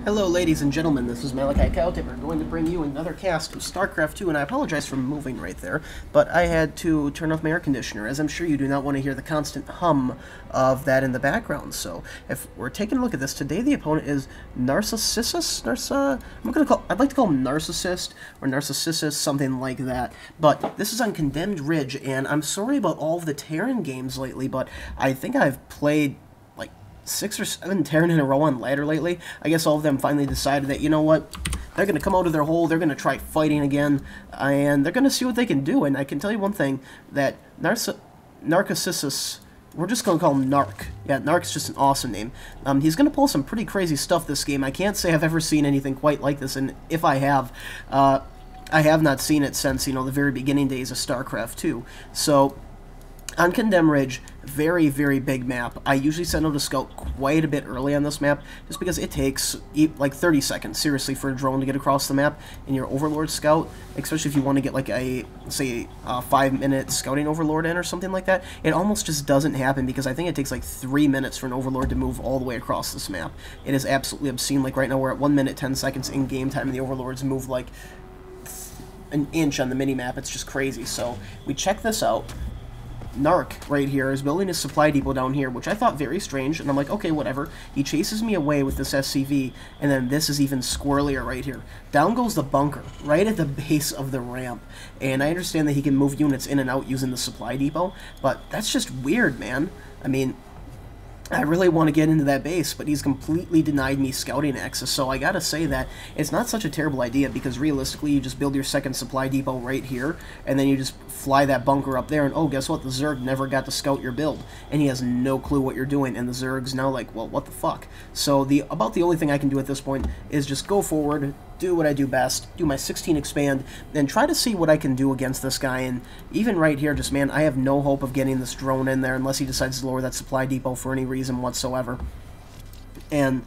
Hello ladies and gentlemen, this is Malikicowtipper, going to bring you another cast of Starcraft 2, and I apologize for moving right there, but I had to turn off my air conditioner, as I'm sure you do not want to hear the constant hum of that in the background. So, if we're taking a look at this, today the opponent is Narcissus? I'd like to call him Narcissist, or Narcissus, something like that, but this is on Condemned Ridge, and I'm sorry about all of the Terran games lately, but I think I've played 6 or 7 Terran in a row on ladder lately. I guess all of them finally decided that, you know what, they're going to come out of their hole, they're going to try fighting again, and they're going to see what they can do. And I can tell you one thing, that Narcissus, we're just going to call him Narc. Yeah, Narc's just an awesome name. He's going to pull some pretty crazy stuff this game. I can't say I've ever seen anything quite like this, and if I have not seen it since, the very beginning days of StarCraft 2. So, on Condemned Ridge, very, very big map. I usually send out a scout quite a bit early on this map, just because it takes like 30 seconds, seriously, for a drone to get across the map in your Overlord scout, especially if you want to get like a, say, 5-minute scouting Overlord in or something like that. It almost just doesn't happen, because I think it takes like 3 minutes for an Overlord to move all the way across this map. It is absolutely obscene. Like right now we're at 1 minute 10 seconds in game time, and the Overlords move like an inch on the mini-map. It's just crazy. So we check this out. Narc, right here, is building his supply depot down here, which I thought very strange, and I'm like, okay, whatever. He chases me away with this SCV, and then this is even squirrelier right here. Down goes the bunker, right at the base of the ramp, and I understand that he can move units in and out using the supply depot, but that's just weird, man. I mean, I really want to get into that base, but he's completely denied me scouting access, so I gotta say that it's not such a terrible idea, because realistically you just build your second supply depot right here, and then you just fly that bunker up there, and oh, guess what? The Zerg never got to scout your build, and he has no clue what you're doing, and the Zerg's now like, well, what the fuck? So about the only thing I can do at this point is just go forward, do what I do best, do my 16 expand, and try to see what I can do against this guy. And even right here, just, man, I have no hope of getting this drone in there unless he decides to lower that supply depot for any reason whatsoever. And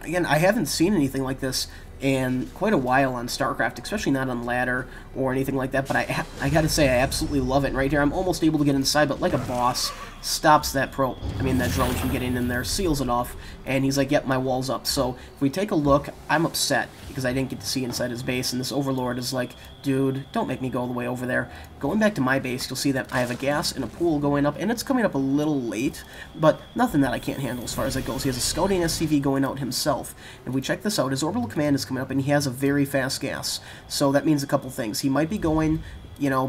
again, I haven't seen anything like this in quite a while on StarCraft, especially not on ladder or anything like that, but I gotta say, I absolutely love it. And right here, I'm almost able to get inside, but like a boss, stops that drone from getting in there, seals it off, and he's like, yep, my wall's up. So if we take a look, I'm upset because I didn't get to see inside his base, and this Overlord is like, dude, don't make me go all the way over there. Going back to my base, you'll see that I have a gas and a pool going up, and it's coming up a little late, but nothing that I can't handle as far as it goes. He has a scouting SCV going out himself. If we check this out, his orbital command is coming up, and he has a very fast gas. So that means a couple things. He might be going,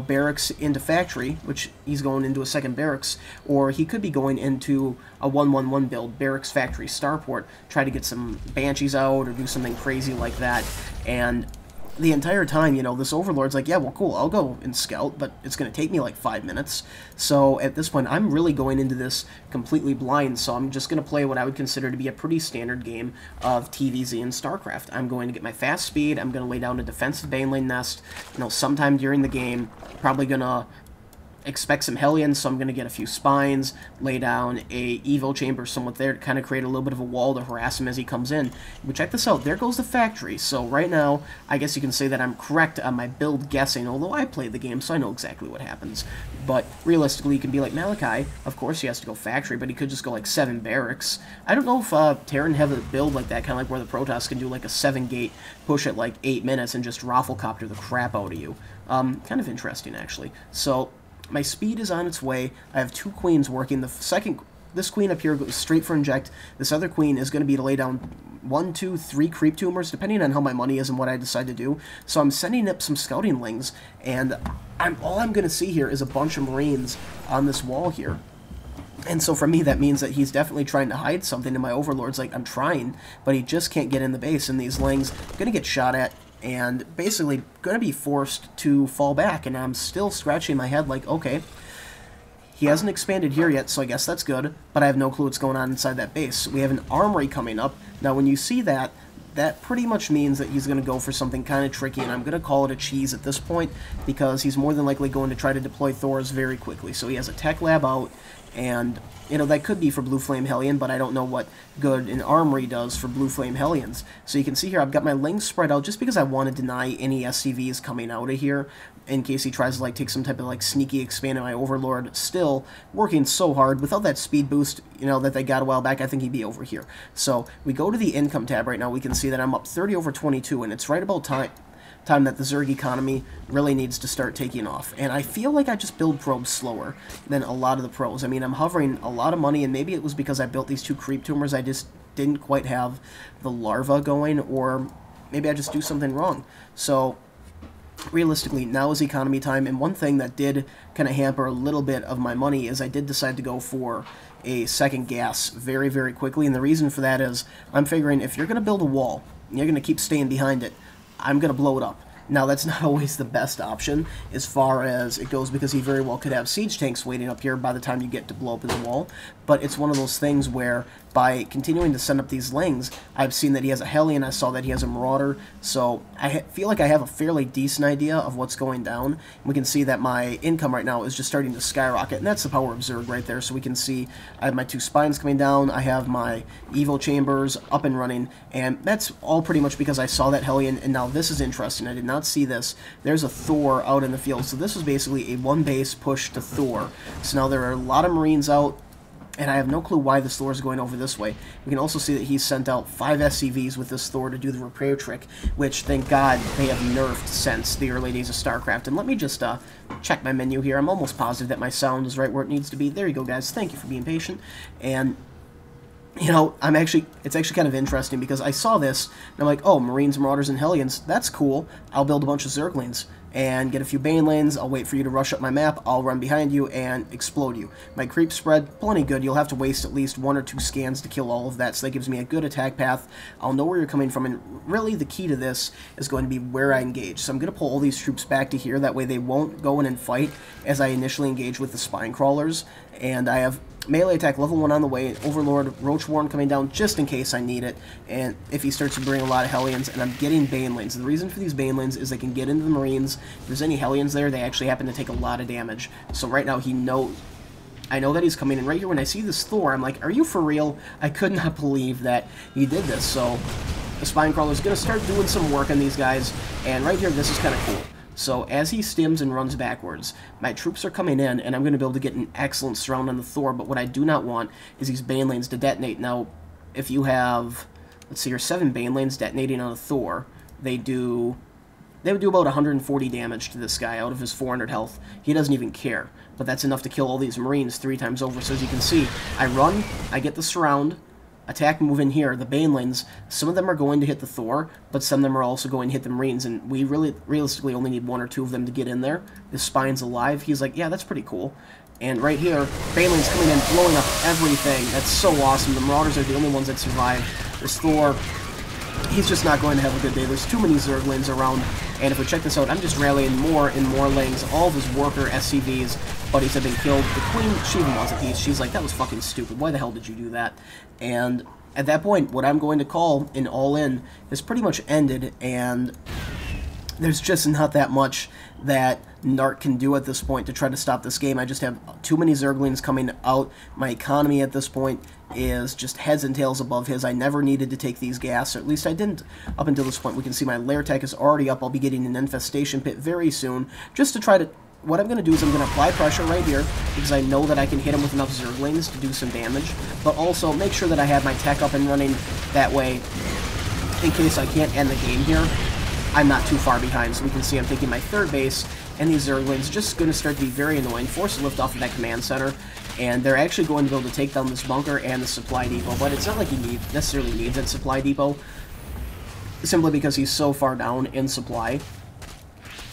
barracks into factory, which he's going into a second barracks, or he could be going into a 1-1-1 build, barracks, factory, starport, try to get some banshees out or do something crazy like that. And the entire time, this Overlord's like, yeah, well, cool, I'll go and scout, but it's going to take me like 5 minutes. So at this point, I'm really going into this completely blind, so I'm just going to play what I would consider to be a pretty standard game of TVZ and StarCraft. I'm going to get my fast speed, I'm going to lay down a defensive Baneling nest, sometime during the game, probably going to expect some Hellions, so I'm going to get a few Spines, lay down a Evo Chamber somewhat there to kind of create a little bit of a wall to harass him as he comes in. But check this out, there goes the factory. So right now, I guess you can say that I'm correct on my build guessing, although I played the game, so I know exactly what happens. But realistically, you can be like Malachi, of course he has to go factory, but he could just go like 7 barracks. I don't know if Terran have a build like that, kind of like where the Protoss can do like a 7-gate push at like 8 minutes and just Rafflecopter the crap out of you. Kind of interesting, actually. So my speed is on its way. I have 2 queens working. This queen up here goes straight for inject. This other queen is going to be to lay down 1, 2, 3 creep tumors, depending on how my money is and what I decide to do. So I'm sending up some scouting lings, and all I'm going to see here is a bunch of Marines on this wall here. And so for me, that means that he's definitely trying to hide something, and my Overlord's like, I'm trying, but he just can't get in the base, and these lings are going to get shot at, and basically going to be forced to fall back, and I'm still scratching my head like, okay, he hasn't expanded here yet, so I guess that's good, but I have no clue what's going on inside that base. We have an armory coming up. Now, when you see that, that pretty much means that he's going to go for something kind of tricky, and I'm going to call it a cheese at this point, because he's more than likely going to try to deploy Thors very quickly. So he has a tech lab out, and you know, that could be for Blue Flame Hellion, but I don't know what good an Armory does for Blue Flame Hellions. So you can see here, I've got my Lings spread out just because I want to deny any SCVs coming out of here, in case he tries to, like, take some type of, like, sneaky expand on my Overlord. Still working so hard. Without that speed boost, you know, that they got a while back, I think he'd be over here. So we go to the income tab right now. We can see that I'm up 30 over 22, and it's right about time that the Zerg economy really needs to start taking off. And I feel like I just build probes slower than a lot of the pros. I mean, I'm hovering a lot of money, and maybe it was because I built these 2 creep tumors. I just didn't quite have the larva going, or maybe I just do something wrong. So realistically, now is economy time, and one thing that did kind of hamper a little bit of my money is I did decide to go for a second gas very, very quickly, and the reason for that is I'm figuring if you're going to build a wall, and you're going to keep staying behind it, I'm going to blow it up. Now, that's not always the best option as far as it goes, because he very well could have siege tanks waiting up here by the time you get to blow up his wall, but it's one of those things where by continuing to send up these Lings, I've seen that he has a Hellion, I saw that he has a Marauder, so I feel like I have a fairly decent idea of what's going down. We can see that my income right now is just starting to skyrocket, and that's the power of Zerg right there. So we can see I have my 2 spines coming down, I have my Evo chambers up and running, and that's all pretty much because I saw that Hellion. And now this is interesting, I did not see this. There's a Thor out in the field, so this was basically a 1 base push to Thor. So now there are a lot of Marines out, and I have no clue why this Thor is going over this way. We can also see that he's sent out 5 SCVs with this Thor to do the repair trick, which, thank God, they have nerfed since the early days of Starcraft. And let me just check my menu here. I'm almost positive that my sound is right where it needs to be. There you go, guys. Thank you for being patient. And you know, it's actually kind of interesting because I saw this, and I'm like, oh, Marines, Marauders, and Hellions, that's cool. I'll build a bunch of Zerglings and get a few Bane lanes. I'll wait for you to rush up my map. I'll run behind you and explode you. My creep spread, plenty good. You'll have to waste at least 1 or 2 scans to kill all of that, so that gives me a good attack path. I'll know where you're coming from, and really the key to this is going to be where I engage. So I'm going to pull all these troops back to here. That way they won't go in and fight as I initially engage with the Spine Crawlers. And I have melee attack level 1 on the way, Overlord, Roach Warren coming down just in case I need it, and if he starts to bring a lot of Hellions, and I'm getting Bane lanes. The reason for these Bane lanes is they can get into the Marines. If there's any Hellions there, they actually happen to take a lot of damage. So right now I know that he's coming in. Right here when I see this Thor, I'm like, are you for real? I could not believe that he did this. So the Spine Crawler is going to start doing some work on these guys, and right here, this is kind of cool. So as he stims and runs backwards, my troops are coming in, and I'm going to be able to get an excellent surround on the Thor, but what I do not want is these Bane lanes to detonate. Now, if you have, let's see here, 7 Bane lanes detonating on a Thor, they would do about 140 damage to this guy out of his 400 health. He doesn't even care, but that's enough to kill all these Marines 3 times over. So as you can see, I run, I get the surround, attack move in here, the Bane lanes, some of them are going to hit the Thor, but some of them are also going to hit the Marines, and we realistically only need 1 or 2 of them to get in there. The Spine's alive. He's like, yeah, that's pretty cool. And right here, Bane lanes coming in, blowing up everything. That's so awesome. The Marauders are the only ones that survive. This Thor, he's just not going to have a good day. There's too many Zerglings around, and if we check this out, I'm just rallying more and more Lings. All of his worker SCVs buddies have been killed. The Queen, she even wants a piece. She's like, that was fucking stupid. Why the hell did you do that? And at that point, what I'm going to call an all-in is pretty much ended, and there's just not that much that Narc can do at this point to try to stop this game. I just have too many Zerglings coming out. My economy at this point is just heads and tails above his. I never needed to take these gas, or at least I didn't up until this point. We can see my lair tech is already up. I'll be getting an infestation pit very soon, just to try to... What I'm going to do is I'm going to apply pressure right here, because I know that I can hit him with enough Zerglings to do some damage, but also make sure that I have my tech up and running. That way, in case I can't end the game here, I'm not too far behind. So we can see I'm taking my 3rd base, and these Zerglings just going to start to be very annoying, force a lift off of that command center, and they're actually going to be able to take down this bunker and the supply depot, but it's not like he necessarily needs that supply depot, simply because he's so far down in supply.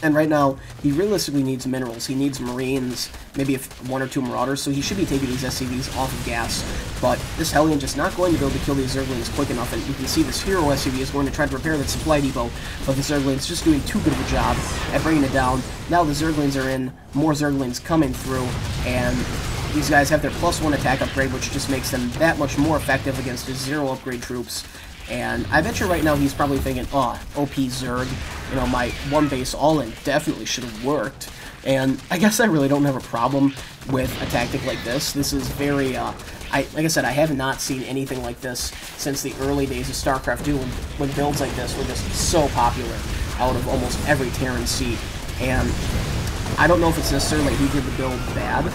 And right now, he realistically needs minerals. He needs Marines, maybe 1 or 2 Marauders, so he should be taking these SCVs off of gas. But this Hellion just not going to be able to kill these Zerglings quick enough, and you can see this Hero SCV is going to try to repair that supply depot, but the Zerglings just doing too good of a job at bringing it down. Now the Zerglings are in, more Zerglings coming through, and these guys have their +1 attack upgrade, which just makes them that much more effective against his 0 upgrade troops. And I bet you right now he's probably thinking, oh, OP Zerg, you know, my 1 base all-in definitely should have worked. And I guess I really don't have a problem with a tactic like this. This is very, like I said, I have not seen anything like this since the early days of Starcraft 2, when builds like this were just so popular out of almost every Terran seat. And I don't know if it's necessarily he did the build bad,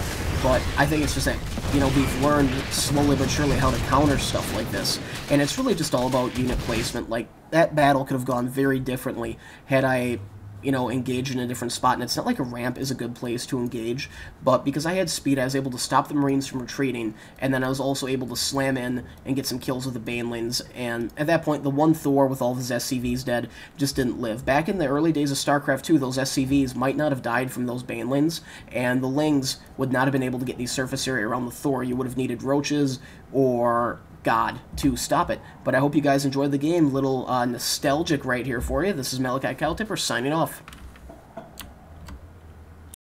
but I think it's just that, you know, we've learned slowly but surely how to counter stuff like this. And it's really just all about unit placement. Like, that battle could have gone very differently had I, you know, engaged in a different spot. And it's not like a ramp is a good place to engage, but because I had speed, I was able to stop the Marines from retreating, and then I was also able to slam in and get some kills with the Banelings. And at that point, the one Thor with all of his SCVs dead just didn't live. Back in the early days of StarCraft 2, those SCVs might not have died from those Banelings, and the Lings would not have been able to get the surface area around the Thor. You would have needed roaches or God to stop it. But I hope you guys enjoyed the game. Little nostalgic right here for you. This is Malikicowtipper signing off.